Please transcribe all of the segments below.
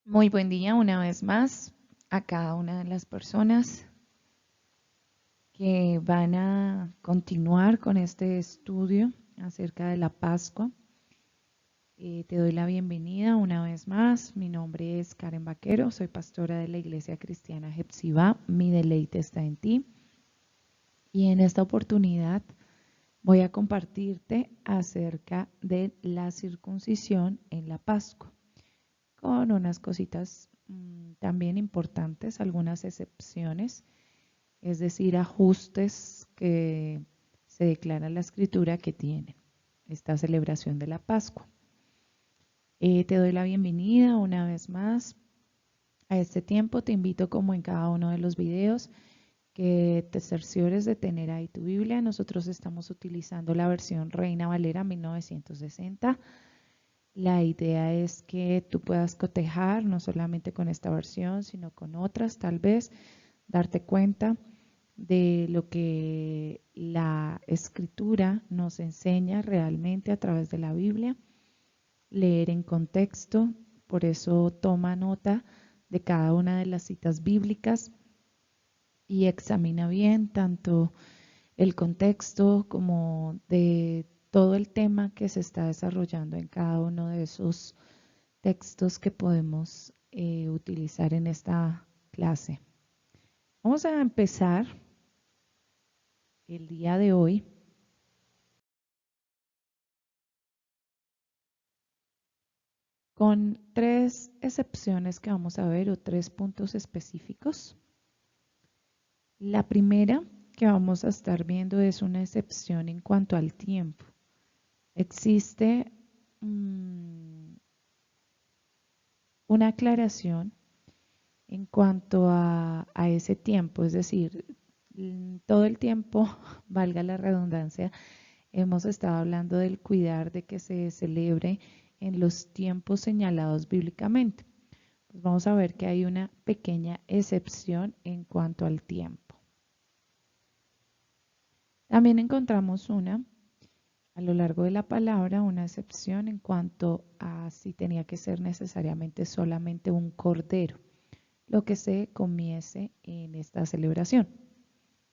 Muy buen día una vez más a cada una de las personas que van a continuar con este estudio acerca de la Pascua. Te doy la bienvenida una vez más. Mi nombre es Karen Vaquero, soy pastora de la Iglesia Cristiana Hepzibah. Mi deleite está en ti. Y en esta oportunidad voy a compartirte acerca de la circuncisión en la Pascua, con unas cositas también importantes, algunas excepciones, es decir, ajustes que se declara en la escritura que tiene esta celebración de la Pascua. Te doy la bienvenida una vez más a este tiempo. Te invito, como en cada uno de los videos, que te cerciores de tener ahí tu Biblia. Nosotros estamos utilizando la versión Reina Valera 1960. La idea es que tú puedas cotejar no solamente con esta versión, sino con otras, tal vez darte cuenta de lo que la escritura nos enseña realmente a través de la Biblia, leer en contexto. Por eso toma nota de cada una de las citas bíblicas y examina bien tanto el contexto como de todo el tema que se está desarrollando en cada uno de esos textos que podemos utilizar en esta clase. Vamos a empezar el día de hoy con tres excepciones que vamos a ver, o tres puntos específicos. La primera que vamos a estar viendo es una excepción en cuanto al tiempo. Existe una aclaración en cuanto a ese tiempo, es decir, todo el tiempo, valga la redundancia, hemos estado hablando del cuidar de que se celebre en los tiempos señalados bíblicamente. Pues vamos a ver que hay una pequeña excepción en cuanto al tiempo. También encontramos a lo largo de la palabra, una excepción en cuanto a si tenía que ser necesariamente solamente un cordero lo que se comiese en esta celebración.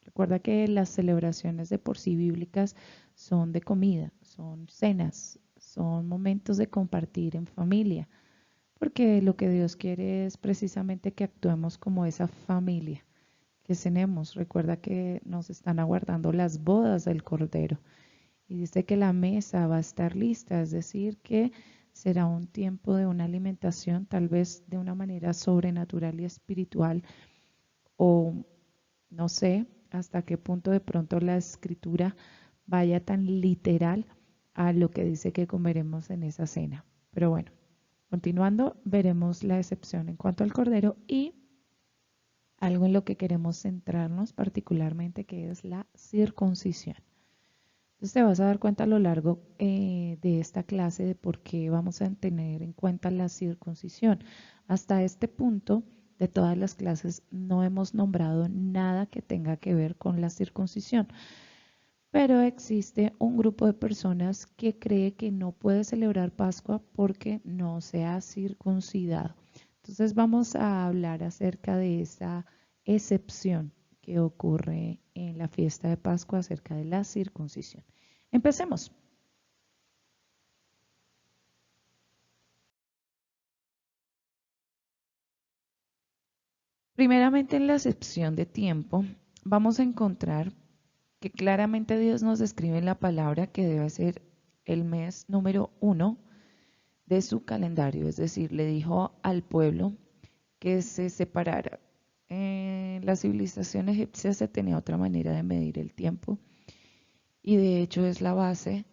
Recuerda que las celebraciones de por sí bíblicas son de comida, son cenas, son momentos de compartir en familia, porque lo que Dios quiere es precisamente que actuemos como esa familia, que cenemos. Recuerda que nos están aguardando las bodas del Cordero y dice que la mesa va a estar lista, es decir, que será un tiempo de una alimentación tal vez de una manera sobrenatural y espiritual, o no sé hasta qué punto de pronto la escritura vaya tan literal a lo que dice que comeremos en esa cena. Pero bueno, continuando, veremos la excepción en cuanto al cordero y algo en lo que queremos centrarnos particularmente, que es la circuncisión. Entonces te vas a dar cuenta a lo largo de esta clase de por qué vamos a tener en cuenta la circuncisión. Hasta este punto de todas las clases no hemos nombrado nada que tenga que ver con la circuncisión, pero existe un grupo de personas que cree que no puede celebrar Pascua porque no se ha circuncidado. Entonces vamos a hablar acerca de esa excepción que ocurre en la fiesta de Pascua acerca de la circuncisión. Empecemos. Primeramente, en la excepción de tiempo, vamos a encontrar que claramente Dios nos describe en la palabra que debe ser el mes número 1 de su calendario, es decir, le dijo al pueblo que se separara. En la civilización egipcia se tenía otra manera de medir el tiempo y de hecho es la base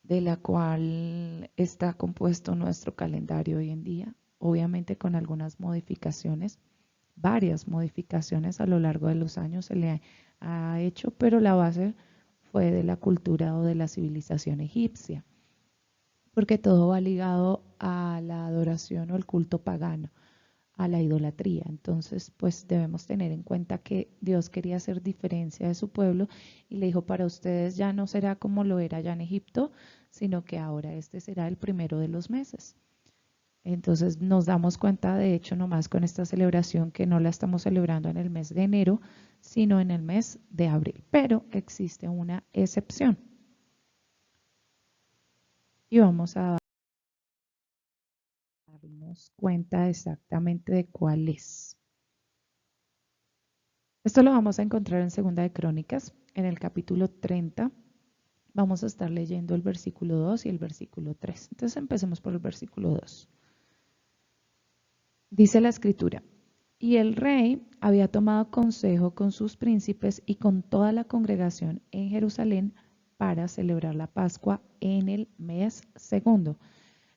de la cual está compuesto nuestro calendario hoy en día, obviamente con algunas modificaciones, varias modificaciones a lo largo de los años se le ha hecho, pero la base fue de la cultura o de la civilización egipcia, porque todo va ligado a la adoración o el culto pagano, a la idolatría. Entonces, pues debemos tener en cuenta que Dios quería hacer diferencia de su pueblo y le dijo, para ustedes ya no será como lo era allá en Egipto, sino que ahora este será el primero de los meses. Entonces nos damos cuenta, de hecho, nomás con esta celebración que no la estamos celebrando en el mes de enero, sino en el mes de abril. Pero existe una excepción. Y vamos a darnos cuenta exactamente de cuál es. Esto lo vamos a encontrar en Segunda de Crónicas, en el capítulo 30. Vamos a estar leyendo el versículo 2 y el versículo 3. Entonces empecemos por el versículo 2. Dice la escritura: y el rey había tomado consejo con sus príncipes y con toda la congregación en Jerusalén para celebrar la Pascua en el mes segundo.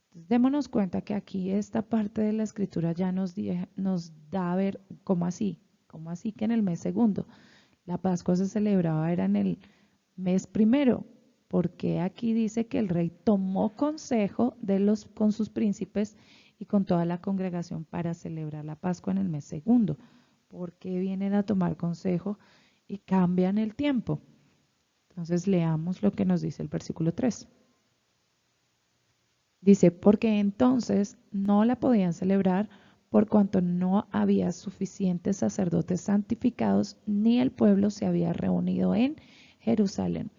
Entonces, démonos cuenta que aquí esta parte de la escritura ya nos da a ver cómo así que en el mes segundo. La Pascua se celebraba era en el mes primero, porque aquí dice que el rey tomó consejo con sus príncipes y con toda la congregación para celebrar la Pascua en el mes segundo. Porque vienen a tomar consejo y cambian el tiempo. Entonces leamos lo que nos dice el versículo 3. Dice, porque entonces no la podían celebrar por cuanto no había suficientes sacerdotes santificados, ni el pueblo se había reunido en Jerusalén.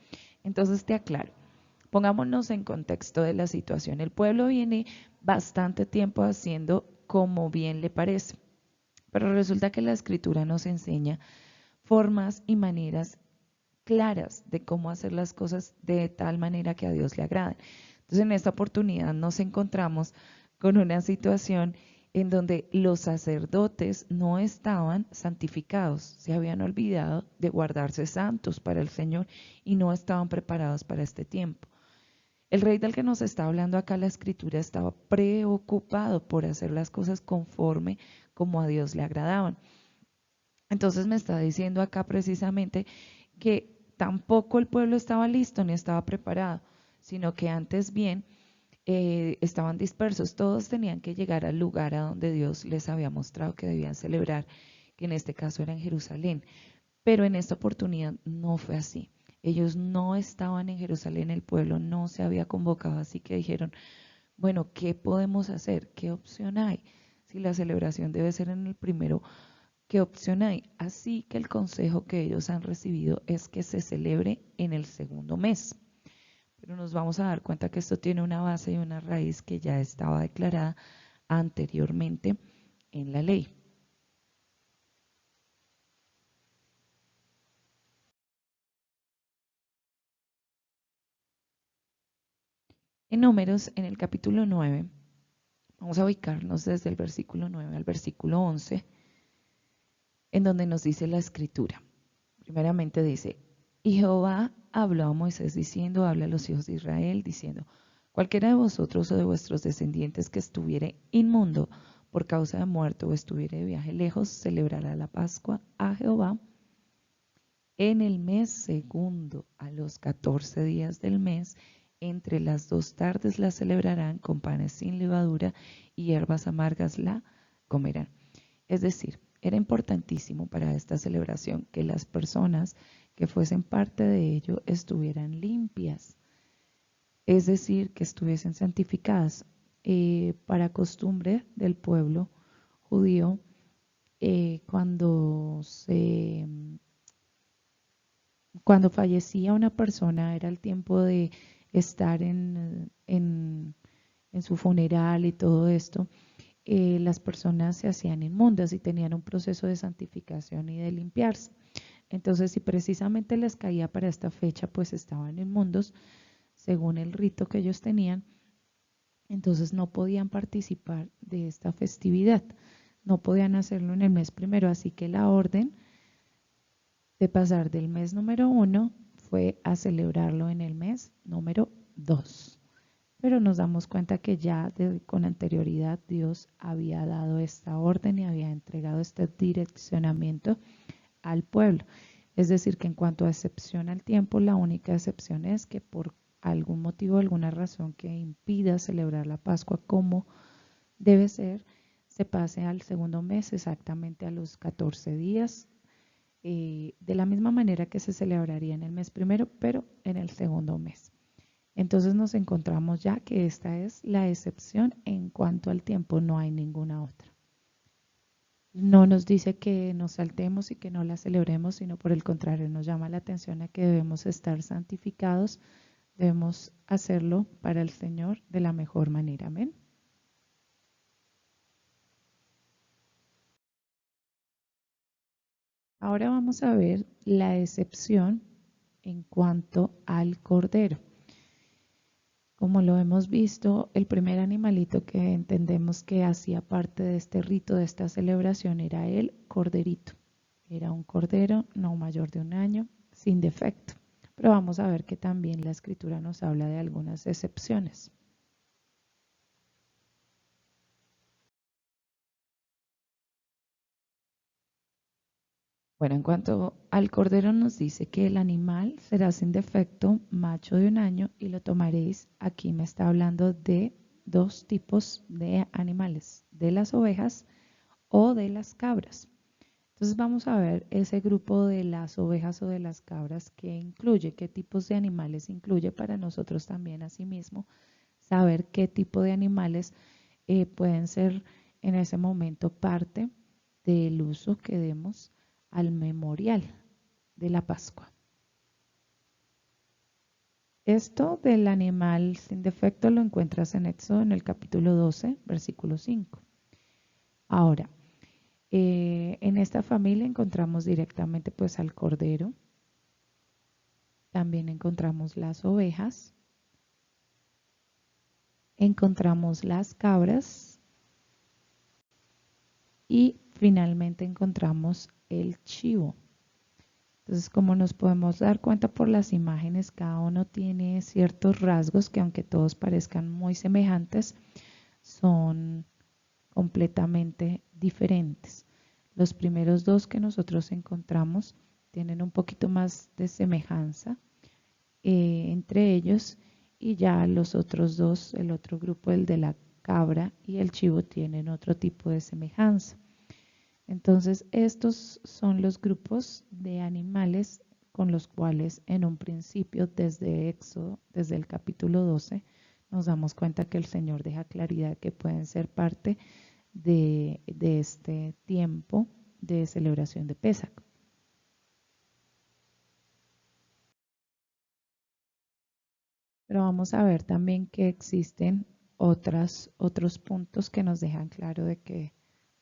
Entonces te aclaro, pongámonos en contexto de la situación. El pueblo viene bastante tiempo haciendo como bien le parece, pero resulta que la escritura nos enseña formas y maneras claras de cómo hacer las cosas de tal manera que a Dios le agrade. Entonces, en esta oportunidad nos encontramos con una situación en donde los sacerdotes no estaban santificados, se habían olvidado de guardarse santos para el Señor y no estaban preparados para este tiempo. El rey del que nos está hablando acá la escritura estaba preocupado por hacer las cosas conforme como a Dios le agradaban. Entonces me está diciendo acá precisamente que tampoco el pueblo estaba listo ni estaba preparado, sino que antes bien estaban dispersos. Todos tenían que llegar al lugar a donde Dios les había mostrado que debían celebrar, que en este caso era en Jerusalén. Pero en esta oportunidad no fue así. Ellos no estaban en Jerusalén, el pueblo no se había convocado, así que dijeron, bueno, ¿qué podemos hacer? ¿Qué opción hay? Si la celebración debe ser en el primero, ¿qué opción hay? Así que el consejo que ellos han recibido es que se celebre en el segundo mes. Pero nos vamos a dar cuenta que esto tiene una base y una raíz que ya estaba declarada anteriormente en la ley. En Números, en el capítulo 9, vamos a ubicarnos desde el versículo 9 al versículo 11, en donde nos dice la escritura. Primeramente dice, y Jehová habló a Moisés diciendo, habla a los hijos de Israel, diciendo, cualquiera de vosotros o de vuestros descendientes que estuviere inmundo por causa de muerte o estuviere de viaje lejos, celebrará la Pascua a Jehová en el mes segundo, a los 14 días del mes, entre las 2 tardes la celebrarán con panes sin levadura y hierbas amargas la comerán. Es decir, era importantísimo para esta celebración que las personas que fuesen parte de ello estuvieran limpias, es decir, que estuviesen santificadas. Para costumbre del pueblo judío, cuando fallecía una persona era el tiempo de estar en su funeral y todo esto. Las personas se hacían inmundas y tenían un proceso de santificación y de limpiarse. Entonces, si precisamente les caía para esta fecha, pues estaban inmundos, según el rito que ellos tenían, entonces no podían participar de esta festividad, no podían hacerlo en el mes primero, así que la orden de pasar del mes número 1 fue a celebrarlo en el mes número 2. Pero nos damos cuenta que ya con anterioridad Dios había dado esta orden y había entregado este direccionamiento al pueblo. Es decir, que en cuanto a excepción al tiempo, la única excepción es que por algún motivo, alguna razón que impida celebrar la Pascua como debe ser, se pase al segundo mes, exactamente a los 14 días, de la misma manera que se celebraría en el mes primero, pero en el segundo mes. Entonces nos encontramos ya que esta es la excepción en cuanto al tiempo, no hay ninguna otra. No nos dice que nos saltemos y que no la celebremos, sino por el contrario, nos llama la atención a que debemos estar santificados, debemos hacerlo para el Señor de la mejor manera. Amén. Ahora vamos a ver la excepción en cuanto al cordero. Como lo hemos visto, el primer animalito que entendemos que hacía parte de este rito, de esta celebración, era el corderito. Era un cordero no mayor de un año, sin defecto. Pero vamos a ver que también la escritura nos habla de algunas excepciones. Bueno, en cuanto al cordero nos dice que el animal será sin defecto, macho de un año, y lo tomaréis. Aquí me está hablando de dos tipos de animales, de las ovejas o de las cabras. Entonces vamos a ver ese grupo de las ovejas o de las cabras que incluye, qué tipos de animales incluye para nosotros también asimismo saber qué tipo de animales pueden ser en ese momento parte del uso que demos al memorial de la Pascua. Esto del animal sin defecto lo encuentras en Éxodo en el capítulo 12, versículo 5. Ahora, en esta familia encontramos directamente pues al cordero, también encontramos las ovejas, encontramos las cabras y finalmente encontramos el chivo. Entonces, como nos podemos dar cuenta por las imágenes, cada uno tiene ciertos rasgos que aunque todos parezcan muy semejantes, son completamente diferentes. Los primeros dos que nosotros encontramos tienen un poquito más de semejanza entre ellos y ya los otros dos, el otro grupo, el de la cabra y el chivo, tienen otro tipo de semejanza. Entonces, estos son los grupos de animales con los cuales en un principio desde Éxodo, desde el capítulo 12, nos damos cuenta que el Señor deja claridad que pueden ser parte de este tiempo de celebración de Pésach. Pero vamos a ver también que existen otros puntos que nos dejan claro de que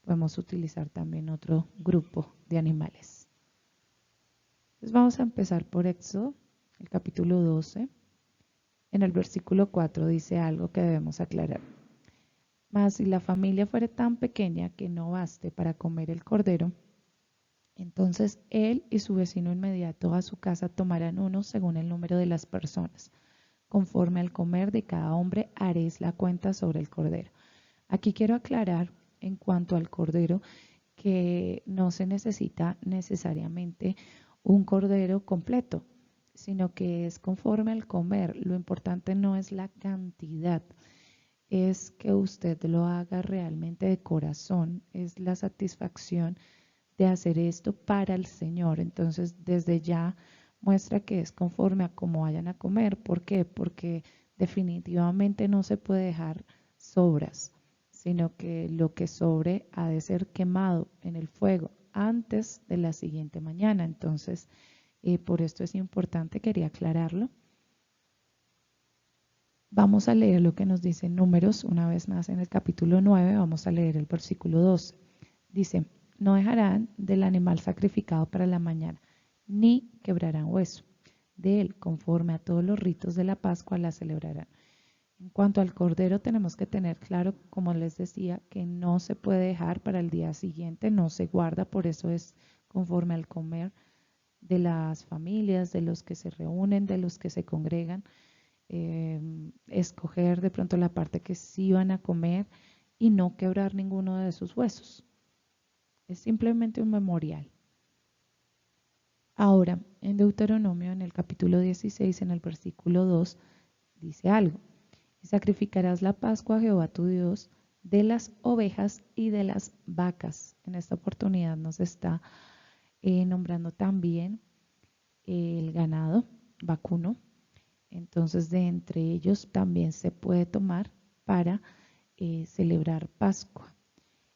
podemos utilizar también otro grupo de animales. Entonces vamos a empezar por Éxodo, el capítulo 12. En el versículo 4 dice algo que debemos aclarar. Mas si la familia fuere tan pequeña que no baste para comer el cordero, entonces él y su vecino inmediato a su casa tomarán uno según el número de las personas. Conforme al comer de cada hombre haréis la cuenta sobre el cordero. Aquí quiero aclarar en cuanto al cordero que no se necesita necesariamente un cordero completo, sino que es conforme al comer. Lo importante no es la cantidad, es que usted lo haga realmente de corazón, es la satisfacción de hacer esto para el Señor. Entonces, desde ya muestra que es conforme a cómo vayan a comer. ¿Por qué? Porque definitivamente no se puede dejar sobras, sino que lo que sobre ha de ser quemado en el fuego antes de la siguiente mañana. Entonces, por esto es importante, quería aclararlo. Vamos a leer lo que nos dice Números, una vez más en el capítulo 9, vamos a leer el versículo 12. Dice, no dejarán del animal sacrificado para la mañana, ni quebrarán hueso. De él, conforme a todos los ritos de la Pascua, la celebrarán. En cuanto al cordero, tenemos que tener claro, como les decía, que no se puede dejar para el día siguiente, no se guarda, por eso es conforme al comer de las familias, de los que se reúnen, de los que se congregan, escoger de pronto la parte que sí van a comer y no quebrar ninguno de sus huesos. Es simplemente un memorial. Ahora, en Deuteronomio, en el capítulo 16, en el versículo 2, dice algo. Y sacrificarás la Pascua a Jehová tu Dios de las ovejas y de las vacas. En esta oportunidad nos está nombrando también el ganado vacuno Entonces, de entre ellos también se puede tomar para celebrar Pascua,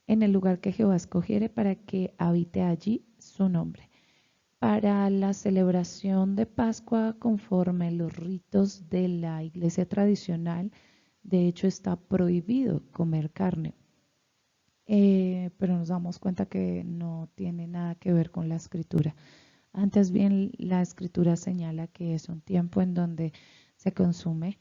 en el lugar que Jehová escogiere para que habite allí su nombre. Para la celebración de Pascua, conforme los ritos de la iglesia tradicional, de hecho está prohibido comer carne. Pero nos damos cuenta que no tiene nada que ver con la escritura. Antes bien, la escritura señala que es un tiempo en donde se consume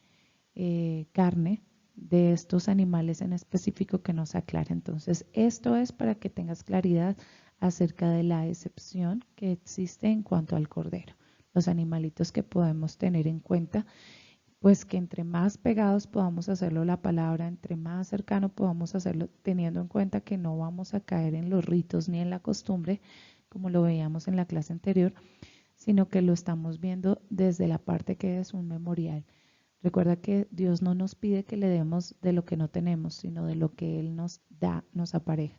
carne de estos animales en específico que nos aclara. Entonces, esto es para que tengas claridad acerca de la excepción que existe en cuanto al cordero. Los animalitos que podemos tener en cuenta, pues que entre más pegados podamos hacerlo la palabra, entre más cercano podamos hacerlo, teniendo en cuenta que no vamos a caer en los ritos ni en la costumbre, como lo veíamos en la clase anterior, sino que lo estamos viendo desde la parte que es un memorial. Recuerda que Dios no nos pide que le demos de lo que no tenemos, sino de lo que Él nos da, nos apareja.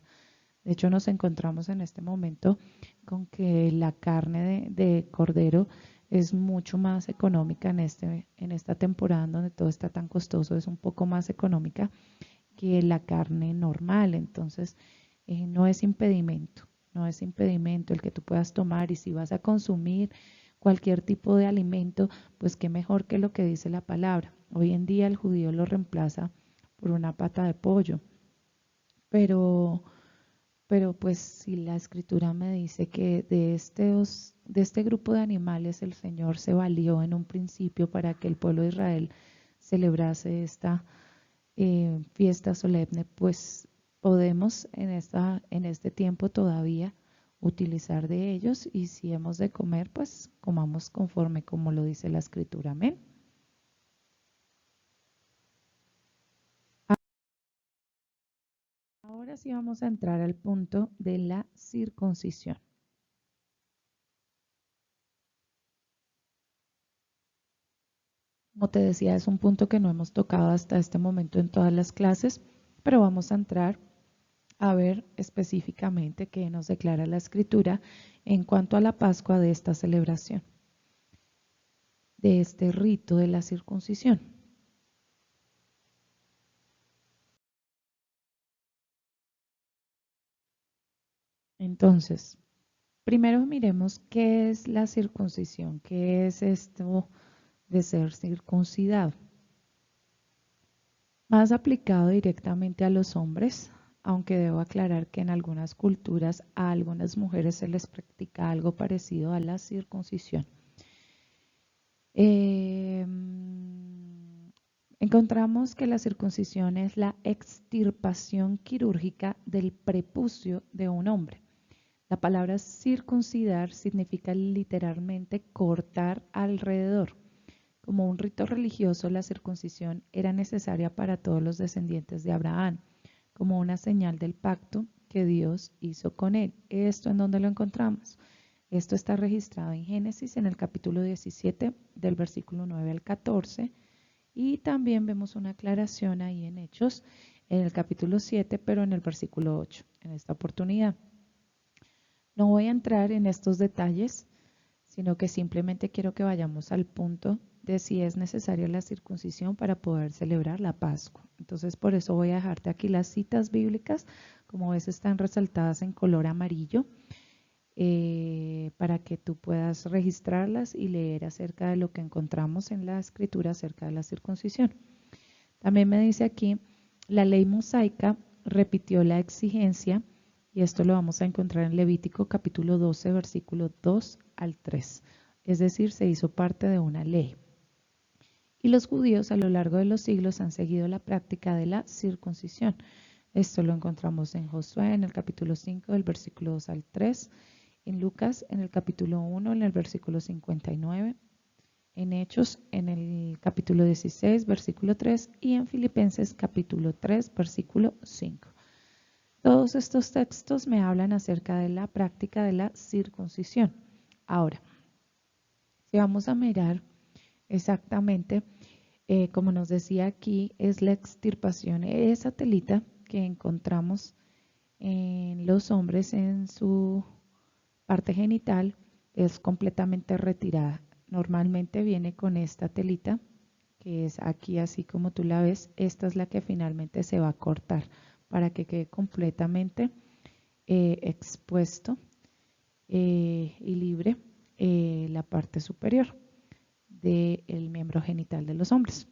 De hecho, nos encontramos en este momento con que la carne de cordero es mucho más económica en esta temporada en donde todo está tan costoso, es un poco más económica que la carne normal. Entonces, no es impedimento, no es impedimento el que tú puedas tomar, y si vas a consumir cualquier tipo de alimento, pues qué mejor que lo que dice la palabra. Hoy en día el judío lo reemplaza por una pata de pollo, pero pues si la escritura me dice que de este grupo de animales el Señor se valió en un principio para que el pueblo de Israel celebrase esta fiesta solemne, pues podemos en este tiempo todavía utilizar de ellos, y si hemos de comer, pues comamos conforme como lo dice la escritura. Amén. Ahora sí vamos a entrar al punto de la circuncisión. Como te decía, es un punto que no hemos tocado hasta este momento en todas las clases, pero vamos a entrar a ver específicamente qué nos declara la escritura en cuanto a la Pascua, de esta celebración, de este rito de la circuncisión. Entonces, primero miremos qué es la circuncisión, qué es esto de ser circuncidado. Más aplicado directamente a los hombres, aunque debo aclarar que en algunas culturas a algunas mujeres se les practica algo parecido a la circuncisión. Encontramos que la circuncisión es la extirpación quirúrgica del prepucio de un hombre. La palabra circuncidar significa literalmente cortar alrededor. Como un rito religioso, la circuncisión era necesaria para todos los descendientes de Abraham, como una señal del pacto que Dios hizo con él. ¿Esto en dónde lo encontramos? Esto está registrado en Génesis, en el capítulo 17, del versículo 9 al 14, y también vemos una aclaración ahí en Hechos, en el capítulo 7, pero en el versículo 8, en esta oportunidad. No voy a entrar en estos detalles, sino que simplemente quiero que vayamos al punto de si es necesaria la circuncisión para poder celebrar la Pascua. Entonces, por eso voy a dejarte aquí las citas bíblicas, como ves están resaltadas en color amarillo, para que tú puedas registrarlas y leer acerca de lo que encontramos en la escritura acerca de la circuncisión. También me dice aquí, la ley mosaica repitió la exigencia, y esto lo vamos a encontrar en Levítico capítulo 12, versículo 2 al 3. Es decir, se hizo parte de una ley. Y los judíos a lo largo de los siglos han seguido la práctica de la circuncisión. Esto lo encontramos en Josué en el capítulo 5, del versículo 2 al 3, en Lucas en el capítulo 1, en el versículo 59, en Hechos en el capítulo 16, versículo 3, y en Filipenses capítulo 3, versículo 5. Todos estos textos me hablan acerca de la práctica de la circuncisión. Ahora, si vamos a mirar exactamente, como nos decía aquí, es la extirpación, esa telita que encontramos en los hombres en su parte genital es completamente retirada. normalmente viene con esta telita, que es aquí así como tú la ves. Esta es la que finalmente se va a cortar para que quede completamente expuesto y libre la parte superior del miembro genital de los hombres.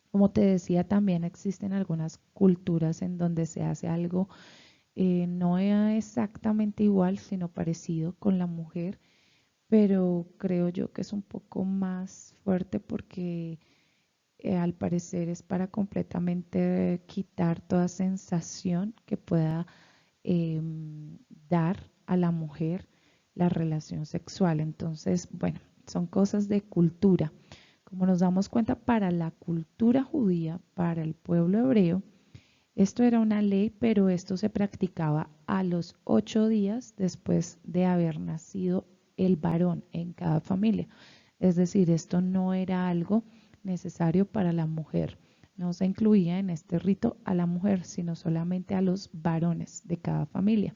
Como te decía, también existen algunas culturas en donde se hace algo no exactamente igual, sino parecido con la mujer, pero creo yo que es un poco más fuerte porque al parecer es para completamente quitar toda sensación que pueda dar a la mujer la relación sexual. Entonces, bueno, son cosas de cultura. Como nos damos cuenta, para la cultura judía, para el pueblo hebreo, esto era una ley, pero esto se practicaba a los 8 días después de haber nacido el varón en cada familia. Es decir, esto no era algo necesario para la mujer. No se incluía en este rito a la mujer, sino solamente a los varones de cada familia.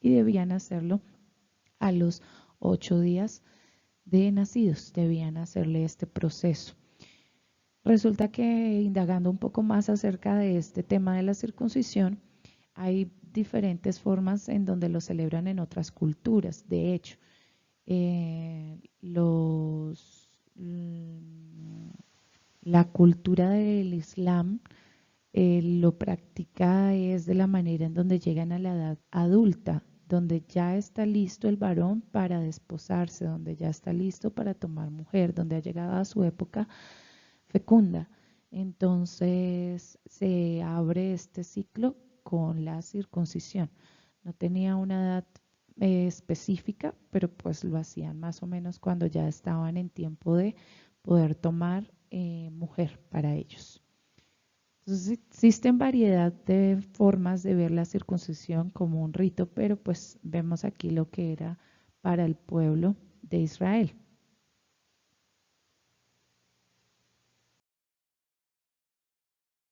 Y debían hacerlo a los 8 días de nacidos, debían hacerle este proceso. Resulta que indagando un poco más acerca de este tema de la circuncisión, hay diferentes formas en donde lo celebran en otras culturas. De hecho, la cultura del Islam lo practica es de la manera en donde llegan a la edad adulta, donde ya está listo el varón para desposarse, donde ya está listo para tomar mujer, donde ha llegado a su época fecunda. Entonces se abre este ciclo con la circuncisión. No tenía una edad específica, pero pues lo hacían más o menos cuando ya estaban en tiempo de poder tomar mujer para ellos. Entonces existen variedad de formas de ver la circuncisión como un rito, pero pues vemos aquí lo que era para el pueblo de Israel.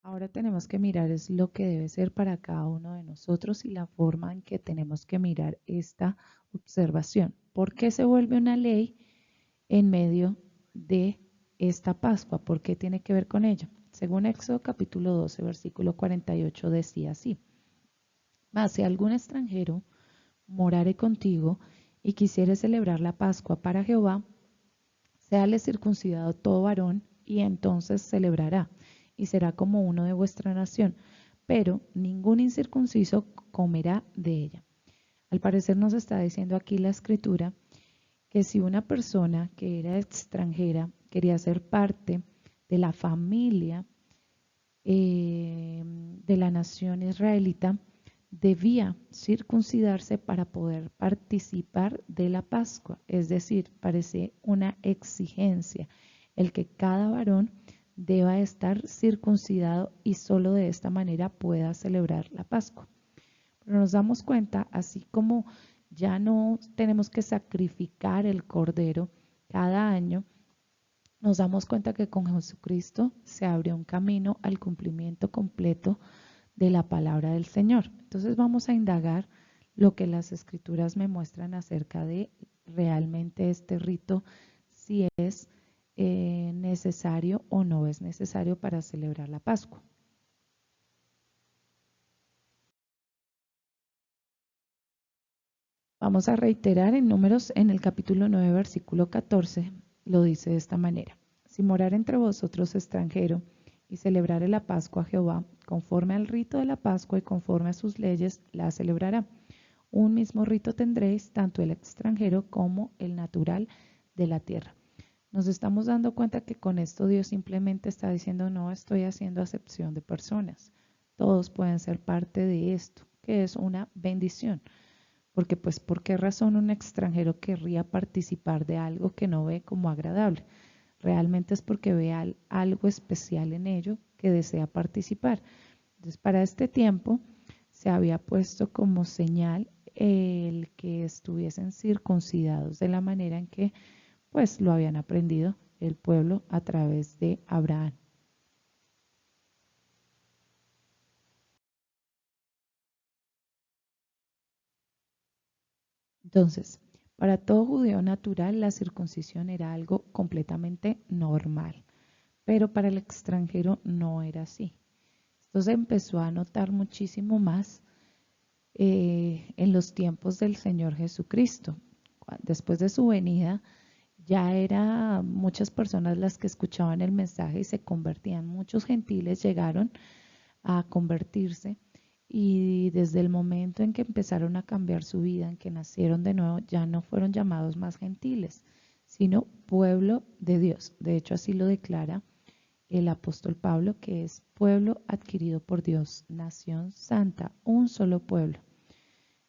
Ahora tenemos que mirar es lo que debe ser para cada uno de nosotros y la forma en que tenemos que mirar esta observación. ¿Por qué se vuelve una ley en medio de esta Pascua? ¿Por qué tiene que ver con ello? Según Éxodo capítulo 12, versículo 48 decía así: Mas si algún extranjero morare contigo y quisiere celebrar la Pascua para Jehová, séale circuncidado todo varón, y entonces celebrará, y será como uno de vuestra nación, pero ningún incircunciso comerá de ella. Al parecer nos está diciendo aquí la escritura que si una persona que era extranjera quería ser parte de la familia de la nación israelita, debía circuncidarse para poder participar de la Pascua. Es decir, parece una exigencia el que cada varón deba estar circuncidado y solo de esta manera pueda celebrar la Pascua. Pero nos damos cuenta, así como ya no tenemos que sacrificar el cordero cada año, nos damos cuenta que con Jesucristo se abre un camino al cumplimiento completo de la palabra del Señor. Entonces vamos a indagar lo que las escrituras me muestran acerca de realmente este rito, si es necesario o no es necesario para celebrar la Pascua. Vamos a reiterar en Números en el capítulo 9, versículo 14, lo dice de esta manera: Si morar entre vosotros extranjero y celebrare la Pascua a Jehová, conforme al rito de la Pascua y conforme a sus leyes, la celebrará. Un mismo rito tendréis, tanto el extranjero como el natural de la tierra. Nos estamos dando cuenta que con esto Dios simplemente está diciendo: no estoy haciendo acepción de personas. Todos pueden ser parte de esto, que es una bendición. Porque pues, ¿por qué razón un extranjero querría participar de algo que no ve como agradable? Realmente es porque ve algo especial en ello que desea participar. Entonces, para este tiempo se había puesto como señal el que estuviesen circuncidados de la manera en que pues lo habían aprendido el pueblo a través de Abraham. Entonces, Para todo judío natural, la circuncisión era algo completamente normal, pero para el extranjero no era así. Esto se empezó a notar muchísimo más en los tiempos del Señor Jesucristo. Después de su venida, ya eran muchas personas las que escuchaban el mensaje y se convertían. Muchos gentiles llegaron a convertirse y desde el momento en que empezaron a cambiar su vida, en que nacieron de nuevo, ya no fueron llamados más gentiles, sino pueblo de Dios. De hecho, así lo declara el apóstol Pablo, que es pueblo adquirido por Dios, nación santa, un solo pueblo.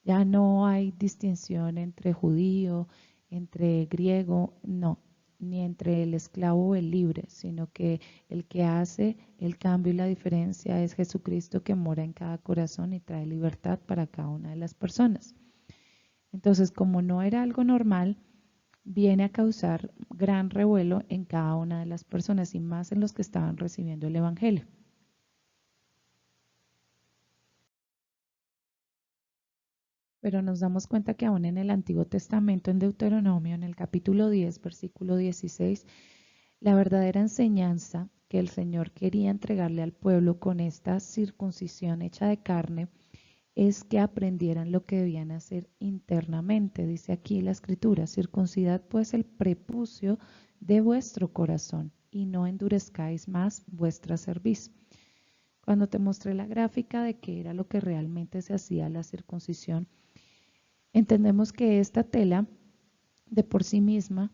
Ya no hay distinción entre judío, entre griego, no, ni entre el esclavo o el libre, sino que el que hace el cambio y la diferencia es Jesucristo, que mora en cada corazón y trae libertad para cada una de las personas. Entonces, como no era algo normal, viene a causar gran revuelo en cada una de las personas y más en los que estaban recibiendo el Evangelio. Pero nos damos cuenta que aún en el Antiguo Testamento, en Deuteronomio, en el capítulo 10, versículo 16, la verdadera enseñanza que el Señor quería entregarle al pueblo con esta circuncisión hecha de carne es que aprendieran lo que debían hacer internamente. Dice aquí la Escritura: circuncidad pues el prepucio de vuestro corazón y no endurezcáis más vuestra cerviz. Cuando te mostré la gráfica de qué era lo que realmente se hacía la circuncisión, entendemos que esta tela de por sí misma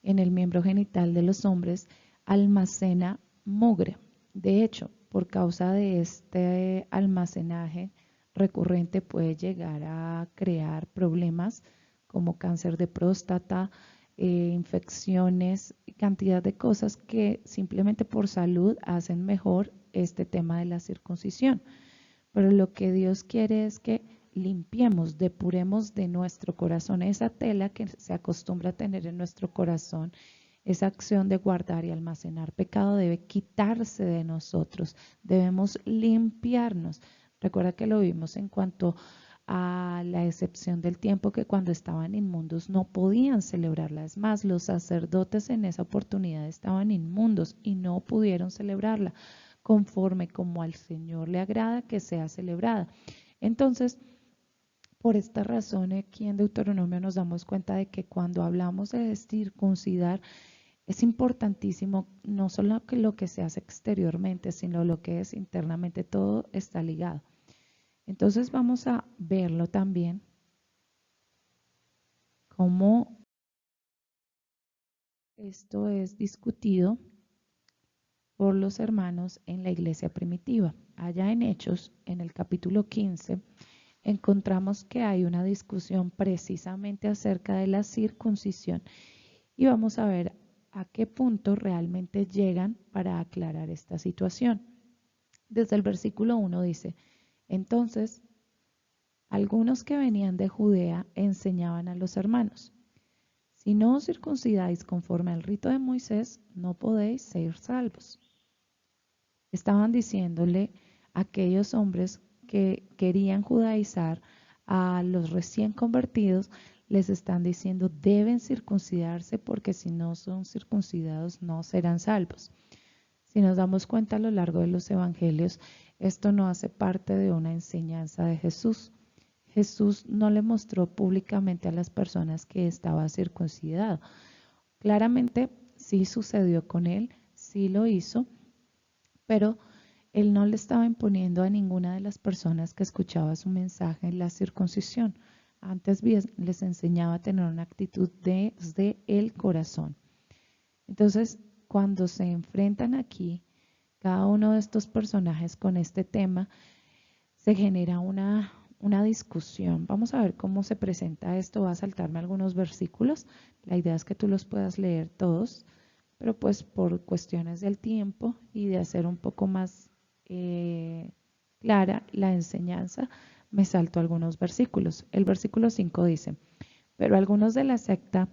en el miembro genital de los hombres almacena mugre. De hecho, por causa de este almacenaje recurrente puede llegar a crear problemas como cáncer de próstata, infecciones, cantidad de cosas que simplemente por salud hacen mejor este tema de la circuncisión. Pero lo que Dios quiere es que limpiemos, depuremos de nuestro corazón esa tela que se acostumbra a tener en nuestro corazón. Esa acción de guardar y almacenar pecado debe quitarse de nosotros. Debemos limpiarnos. Recuerda que lo vimos en cuanto a la excepción del tiempo, que cuando estaban inmundos no podían celebrarla. Es más, los sacerdotes en esa oportunidad estaban inmundos y no pudieron celebrarla conforme como al Señor le agrada que sea celebrada. Entonces, por esta razón, aquí en Deuteronomio nos damos cuenta de que cuando hablamos de circuncidar, es importantísimo no solo que lo que se hace exteriormente, sino lo que es internamente. Todo está ligado. Entonces vamos a verlo también cómo esto es discutido por los hermanos en la iglesia primitiva. Allá en Hechos, en el capítulo 15, encontramos que hay una discusión precisamente acerca de la circuncisión y vamos a ver a qué punto realmente llegan para aclarar esta situación. Desde el versículo 1 dice: entonces, algunos que venían de Judea enseñaban a los hermanos: si no os circuncidáis conforme al rito de Moisés, no podéis ser salvos. Estaban diciéndole a aquellos hombres que querían judaizar a los recién convertidos, les están diciendo deben circuncidarse porque si no son circuncidados no serán salvos. Si nos damos cuenta a lo largo de los evangelios, esto no hace parte de una enseñanza de Jesús. Jesús no le mostró públicamente a las personas que estaba circuncidado. Claramente sí sucedió con él, sí lo hizo, pero él no le estaba imponiendo a ninguna de las personas que escuchaba su mensaje la circuncisión. Antes bien, les enseñaba a tener una actitud desde el corazón. Entonces, cuando se enfrentan aquí cada uno de estos personajes con este tema, se genera una discusión. Vamos a ver cómo se presenta esto. Va a saltarme algunos versículos. La idea es que tú los puedas leer todos, pero pues por cuestiones del tiempo y de hacer un poco más clara la enseñanza, me salto algunos versículos. El versículo 5 dice: pero algunos de la secta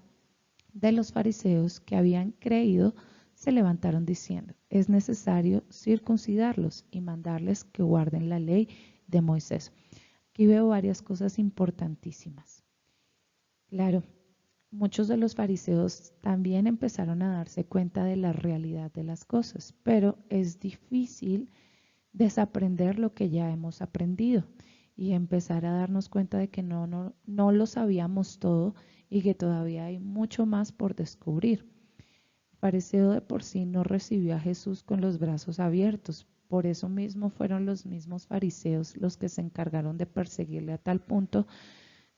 de los fariseos que habían creído se levantaron diciendo: es necesario circuncidarlos y mandarles que guarden la ley de Moisés. Aquí veo varias cosas importantísimas. Claro, muchos de los fariseos también empezaron a darse cuenta de la realidad de las cosas, pero es difícil desaprender lo que ya hemos aprendido y empezar a darnos cuenta de que no lo sabíamos todo y que todavía hay mucho más por descubrir. El fariseo de por sí no recibió a Jesús con los brazos abiertos. Por eso mismo fueron los mismos fariseos los que se encargaron de perseguirle a tal punto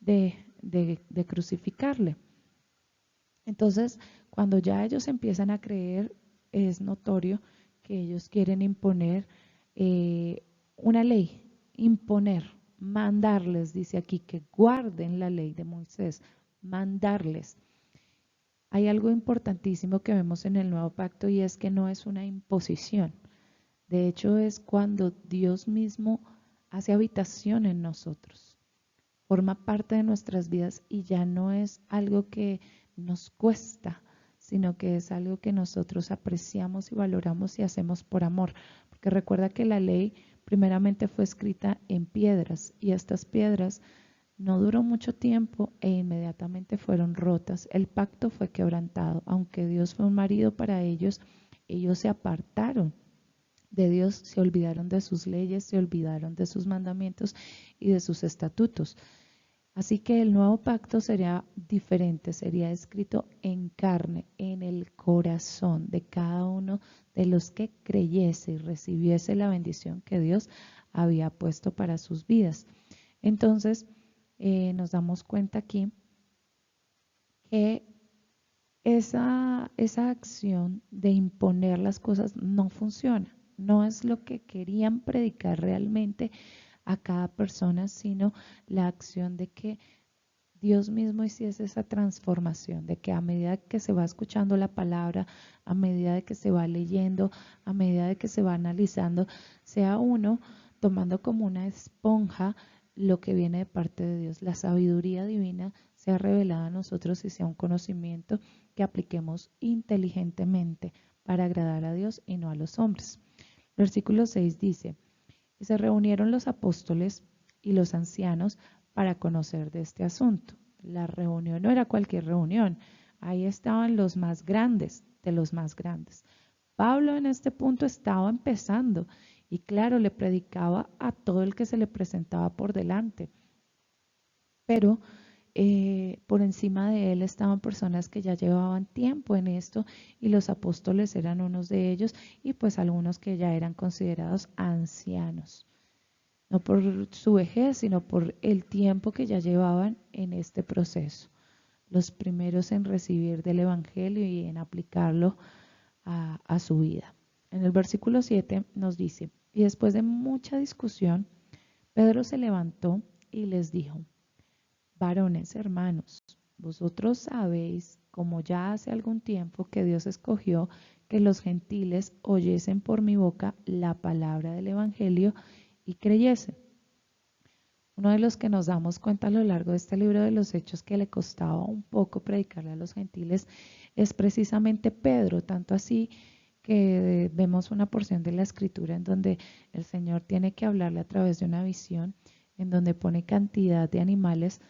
de crucificarle. Entonces, cuando ya ellos empiezan a creer, es notorio que ellos quieren imponer una ley, imponer, mandarles, dice aquí, que guarden la ley de Moisés, mandarles. Hay algo importantísimo que vemos en el nuevo pacto y es que no es una imposición. De hecho, es cuando Dios mismo hace habitación en nosotros, forma parte de nuestras vidas y ya no es algo que nos cuesta, sino que es algo que nosotros apreciamos y valoramos y hacemos por amor. Porque recuerda que la ley primeramente fue escrita en piedras y estas piedras no duró mucho tiempo e inmediatamente fueron rotas. El pacto fue quebrantado. Aunque Dios fue un marido para ellos, ellos se apartaron de Dios, se olvidaron de sus leyes, se olvidaron de sus mandamientos y de sus estatutos. Así que el nuevo pacto sería diferente, sería escrito en carne, en el corazón de cada uno de los que creyese y recibiese la bendición que Dios había puesto para sus vidas. Entonces, nos damos cuenta aquí que esa acción de imponer las cosas no funciona, no es lo que querían predicar realmente a cada persona, sino la acción de que Dios mismo hiciese esa transformación, de que a medida que se va escuchando la palabra, a medida de que se va leyendo, a medida de que se va analizando, sea uno tomando como una esponja lo que viene de parte de Dios. La sabiduría divina sea revelada a nosotros y sea un conocimiento que apliquemos inteligentemente para agradar a Dios y no a los hombres. Versículo 6 dice, y se reunieron los apóstoles y los ancianos para conocer de este asunto. La reunión no era cualquier reunión, ahí estaban los más grandes de los más grandes. Pablo en este punto estaba empezando y claro, le predicaba a todo el que se le presentaba por delante, pero por encima de él estaban personas que ya llevaban tiempo en esto y los apóstoles eran unos de ellos y pues algunos que ya eran considerados ancianos, no por su vejez, sino por el tiempo que ya llevaban en este proceso, los primeros en recibir del Evangelio y en aplicarlo a su vida. En el versículo 7 nos dice, y después de mucha discusión, Pedro se levantó y les dijo, varones hermanos, vosotros sabéis, como ya hace algún tiempo, que Dios escogió que los gentiles oyesen por mi boca la palabra del Evangelio y creyesen. Uno de los que nos damos cuenta a lo largo de este libro de los Hechos que le costaba un poco predicarle a los gentiles es precisamente Pedro, tanto así que vemos una porción de la escritura en donde el Señor tiene que hablarle a través de una visión, en donde pone cantidad de animales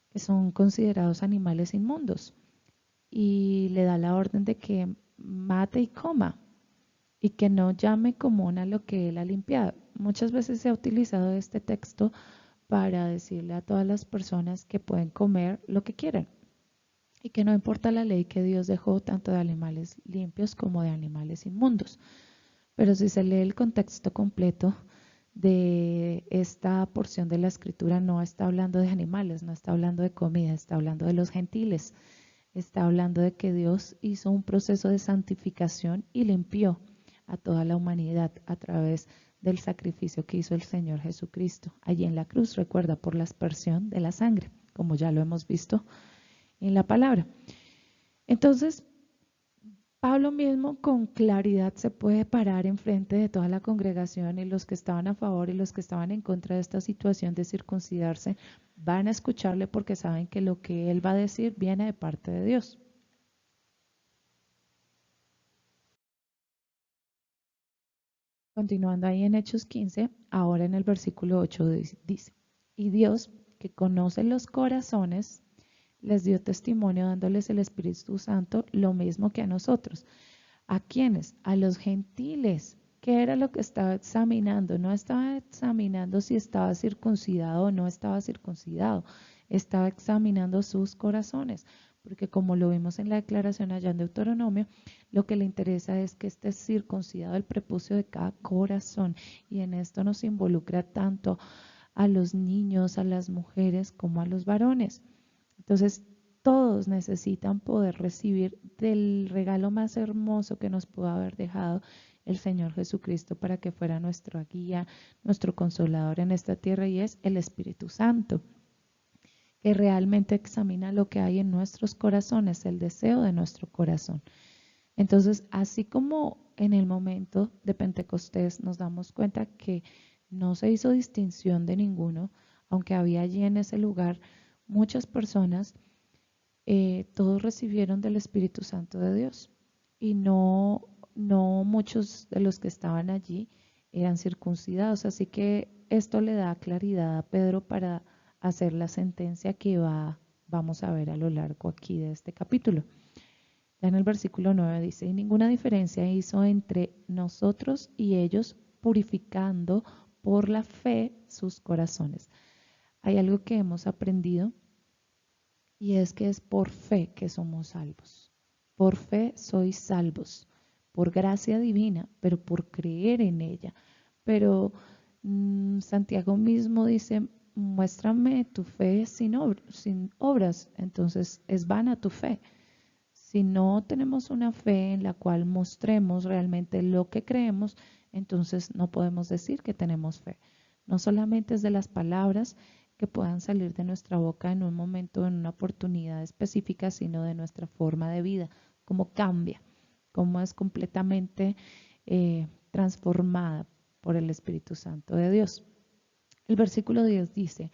que son considerados animales inmundos y le da la orden de que mate y coma y que no llame común a lo que él ha limpiado. Muchas veces se ha utilizado este texto para decirle a todas las personas que pueden comer lo que quieren y que no importa la ley que Dios dejó tanto de animales limpios como de animales inmundos. Pero si se lee el contexto completo de esta porción de la escritura, no está hablando de animales, no está hablando de comida, está hablando de los gentiles, está hablando de que Dios hizo un proceso de santificación y limpió a toda la humanidad a través del sacrificio que hizo el Señor Jesucristo allí en la cruz, recuerda, por la aspersión de la sangre, como ya lo hemos visto en la palabra. Entonces, Pablo mismo con claridad se puede parar enfrente de toda la congregación y los que estaban a favor y los que estaban en contra de esta situación de circuncidarse van a escucharle porque saben que lo que él va a decir viene de parte de Dios. Continuando ahí en Hechos 15, ahora en el versículo 8 dice, y Dios, que conoce los corazones, les dio testimonio dándoles el Espíritu Santo, lo mismo que a nosotros. ¿A quiénes? A los gentiles. ¿Qué era lo que estaba examinando? No estaba examinando si estaba circuncidado o no estaba circuncidado. Estaba examinando sus corazones. Porque como lo vimos en la declaración allá en Deuteronomio, lo que le interesa es que esté circuncidado el prepucio de cada corazón. Y en esto nos involucra tanto a los niños, a las mujeres, como a los varones. Entonces, todos necesitan poder recibir del regalo más hermoso que nos pudo haber dejado el Señor Jesucristo para que fuera nuestra guía, nuestro consolador en esta tierra, y es el Espíritu Santo, que realmente examina lo que hay en nuestros corazones, el deseo de nuestro corazón. Entonces, así como en el momento de Pentecostés nos damos cuenta que no se hizo distinción de ninguno, aunque había allí en ese lugar muchas personas, todos recibieron del Espíritu Santo de Dios y no muchos de los que estaban allí eran circuncidados. Así que esto le da claridad a Pedro para hacer la sentencia que vamos a ver a lo largo aquí de este capítulo. Ya en el versículo 9 dice, y ninguna diferencia hizo entre nosotros y ellos, purificando por la fe sus corazones. Hay algo que hemos aprendido y es que es por fe que somos salvos. Por fe sois salvos, por gracia divina, pero por creer en ella. Pero Santiago mismo dice, muéstrame tu fe sin obras, entonces es vana tu fe. Si no tenemos una fe en la cual mostremos realmente lo que creemos, entonces no podemos decir que tenemos fe. No solamente es de las palabras que puedan salir de nuestra boca en un momento, en una oportunidad específica, sino de nuestra forma de vida, cómo cambia, cómo es completamente transformada por el Espíritu Santo de Dios. El versículo 10 dice,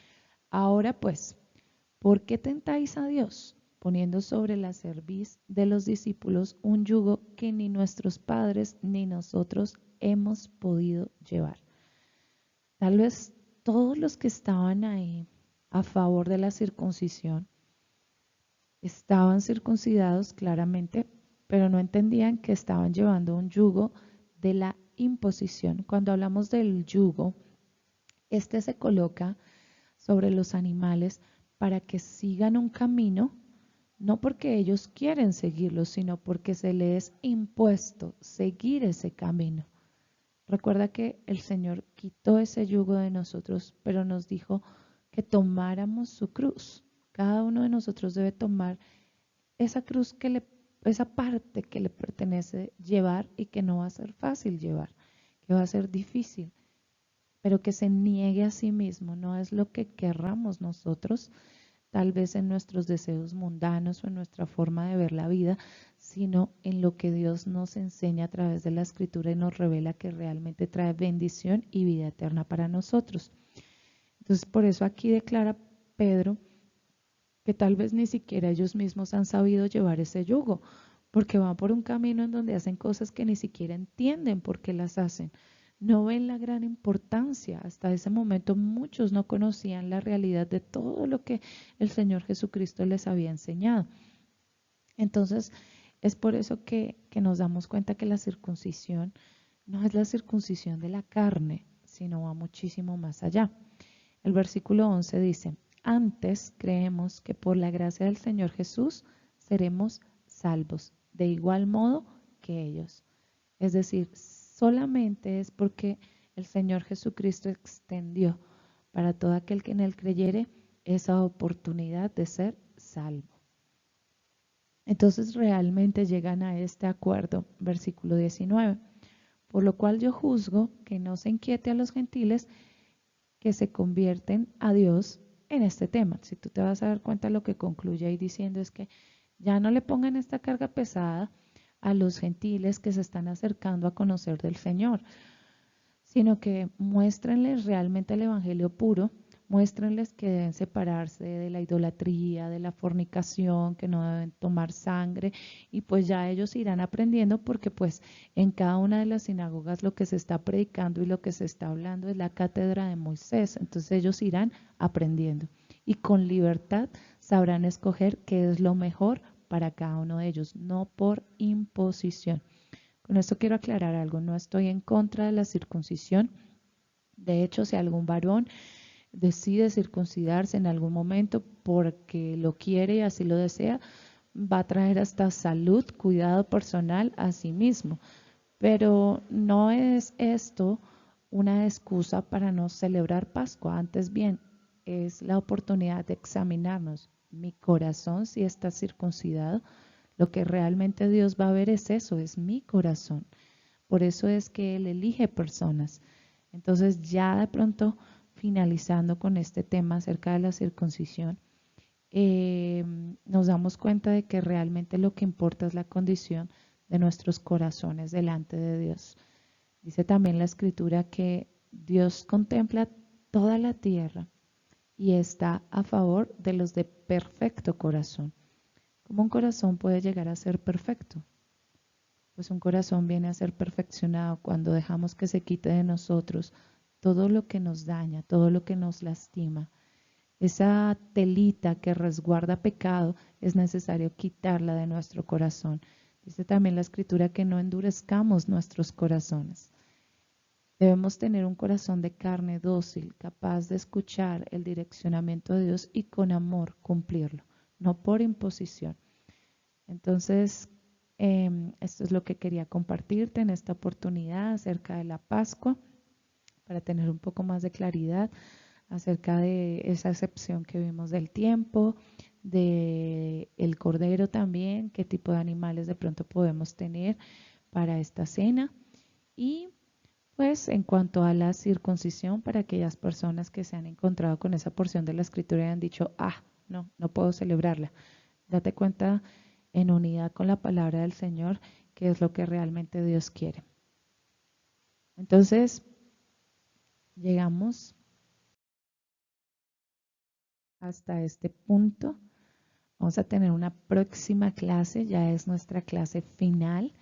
ahora pues, ¿por qué tentáis a Dios, poniendo sobre la cerviz de los discípulos un yugo que ni nuestros padres ni nosotros hemos podido llevar? Tal vez todos los que estaban ahí a favor de la circuncisión estaban circuncidados claramente, pero no entendían que estaban llevando un yugo de la imposición. Cuando hablamos del yugo, este se coloca sobre los animales para que sigan un camino, no porque ellos quieren seguirlo, sino porque se les es impuesto seguir ese camino. Recuerda que el Señor quitó ese yugo de nosotros, pero nos dijo que tomáramos su cruz. Cada uno de nosotros debe tomar esa cruz esa parte que le pertenece llevar y que no va a ser fácil llevar, que va a ser difícil, pero que se niegue a sí mismo. No es lo que querramos nosotros, tal vez en nuestros deseos mundanos o en nuestra forma de ver la vida, sino en lo que Dios nos enseña a través de la Escritura y nos revela que realmente trae bendición y vida eterna para nosotros. Entonces, por eso aquí declara Pedro que tal vez ni siquiera ellos mismos han sabido llevar ese yugo, porque van por un camino en donde hacen cosas que ni siquiera entienden por qué las hacen. No ven la gran importancia. Hasta ese momento muchos no conocían la realidad de todo lo que el Señor Jesucristo les había enseñado. Entonces, es por eso que nos damos cuenta que la circuncisión no es la circuncisión de la carne, sino va muchísimo más allá. El versículo 11 dice, antes creemos que por la gracia del Señor Jesús seremos salvos, de igual modo que ellos. Es decir, solamente es porque el Señor Jesucristo extendió para todo aquel que en él creyere esa oportunidad de ser salvo. Entonces realmente llegan a este acuerdo, versículo 19, por lo cual yo juzgo que no se inquiete a los gentiles que se convierten a Dios en este tema. Si tú te vas a dar cuenta, lo que concluye ahí diciendo es que ya no le pongan esta carga pesada a los gentiles que se están acercando a conocer del Señor, sino que muéstrenles realmente el evangelio puro, muéstrenles que deben separarse de la idolatría, de la fornicación, que no deben tomar sangre, y pues ya ellos irán aprendiendo, porque pues en cada una de las sinagogas lo que se está predicando y lo que se está hablando es la cátedra de Moisés. Entonces ellos irán aprendiendo y con libertad sabrán escoger qué es lo mejor para cada uno de ellos, no por imposición. Con esto quiero aclarar algo, no estoy en contra de la circuncisión. De hecho, si algún varón decide circuncidarse en algún momento porque lo quiere y así lo desea, va a traer hasta salud, cuidado personal a sí mismo. Pero no es esto una excusa para no celebrar Pascua, antes bien, es la oportunidad de examinarnos. Mi corazón, si está circuncidado, lo que realmente Dios va a ver es eso, es mi corazón. Por eso es que Él elige personas. Entonces ya de pronto, finalizando con este tema acerca de la circuncisión, nos damos cuenta de que realmente lo que importa es la condición de nuestros corazones delante de Dios. Dice también la escritura que Dios contempla toda la tierra y está a favor de los de perfecto corazón. ¿Cómo un corazón puede llegar a ser perfecto? Pues un corazón viene a ser perfeccionado cuando dejamos que se quite de nosotros todo lo que nos daña, todo lo que nos lastima. Esa telita que resguarda pecado es necesario quitarla de nuestro corazón. Dice también la escritura que no endurezcamos nuestros corazones. Debemos tener un corazón de carne dócil, capaz de escuchar el direccionamiento de Dios y con amor cumplirlo, no por imposición. Entonces, esto es lo que quería compartirte en esta oportunidad acerca de la Pascua, para tener un poco más de claridad acerca de esa excepción que vimos del tiempo, de el cordero también, qué tipo de animales de pronto podemos tener para esta cena. Y pues en cuanto a la circuncisión, para aquellas personas que se han encontrado con esa porción de la escritura y han dicho, no, no puedo celebrarla. Date cuenta en unidad con la palabra del Señor, que es lo que realmente Dios quiere. Entonces, llegamos hasta este punto. Vamos a tener una próxima clase, ya es nuestra clase final.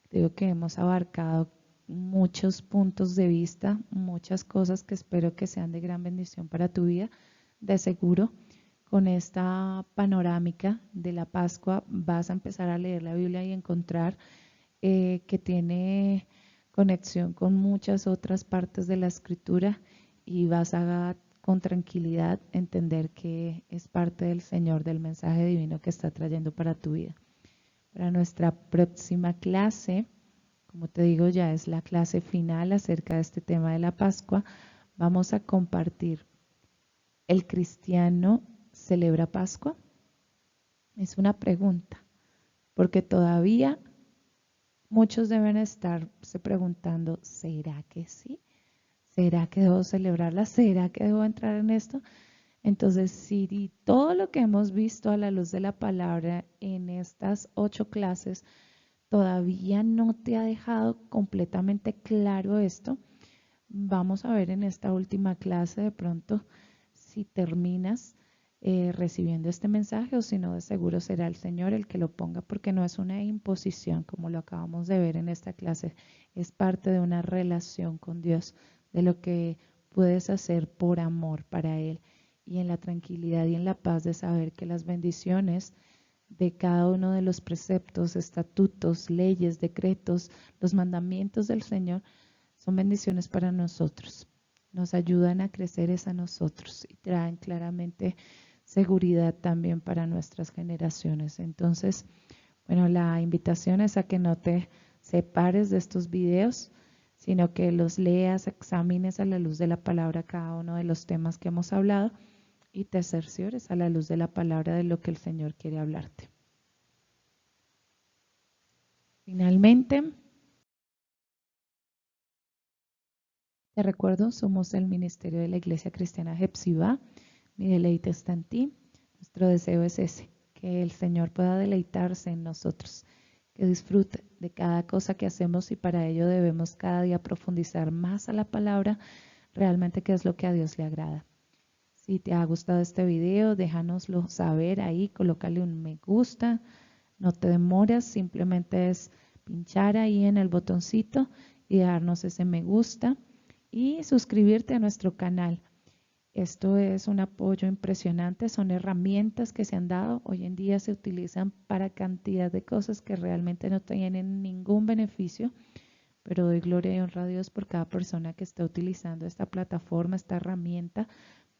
Creo que hemos abarcado muchos puntos de vista, muchas cosas que espero que sean de gran bendición para tu vida. De seguro, con esta panorámica de la Pascua vas a empezar a leer la Biblia y encontrar que tiene conexión con muchas otras partes de la Escritura y vas a con tranquilidad entender que es parte del Señor, del mensaje divino que está trayendo para tu vida. Para nuestra próxima clase, como te digo, ya es la clase final acerca de este tema de la Pascua. Vamos a compartir, ¿el cristiano celebra Pascua? Es una pregunta, porque todavía muchos deben estarse preguntando, ¿será que sí? ¿Será que debo celebrarla? ¿Será que debo entrar en esto? Entonces, si todo lo que hemos visto a la luz de la palabra en estas 8 clases todavía no te ha dejado completamente claro esto, vamos a ver en esta última clase de pronto si terminas recibiendo este mensaje o si no, de seguro será el Señor el que lo ponga, porque no es una imposición como lo acabamos de ver en esta clase, es parte de una relación con Dios, de lo que puedes hacer por amor para Él y en la tranquilidad y en la paz de saber que las bendiciones de cada uno de los preceptos, estatutos, leyes, decretos, los mandamientos del Señor son bendiciones para nosotros. Nos ayudan a crecer es a nosotros y traen claramente seguridad también para nuestras generaciones. Entonces, bueno, la invitación es a que no te separes de estos videos, sino que los leas, examines a la luz de la palabra cada uno de los temas que hemos hablado y te cerciores a la luz de la palabra de lo que el Señor quiere hablarte. Finalmente, te recuerdo, somos el Ministerio de la Iglesia Cristiana Hepzibah. Mi deleite está en ti. Nuestro deseo es ese, que el Señor pueda deleitarse en nosotros, que disfrute de cada cosa que hacemos y para ello debemos cada día profundizar más a la palabra, realmente qué es lo que a Dios le agrada. Si te ha gustado este video, déjanoslo saber ahí, colócale un me gusta, no te demoras, simplemente es pinchar ahí en el botoncito y darnos ese me gusta y suscribirte a nuestro canal. Esto es un apoyo impresionante, son herramientas que se han dado. Hoy en día se utilizan para cantidad de cosas que realmente no tienen ningún beneficio, pero doy gloria y honra a Dios por cada persona que está utilizando esta plataforma, esta herramienta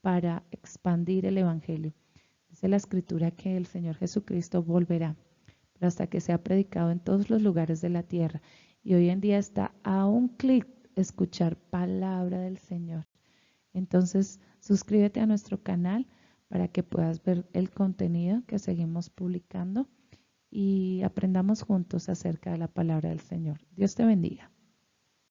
para expandir el Evangelio. Dice la Escritura que el Señor Jesucristo volverá, pero hasta que sea predicado en todos los lugares de la tierra. Y hoy en día está a un clic escuchar palabra del Señor. Entonces, suscríbete a nuestro canal para que puedas ver el contenido que seguimos publicando y aprendamos juntos acerca de la palabra del Señor. Dios te bendiga.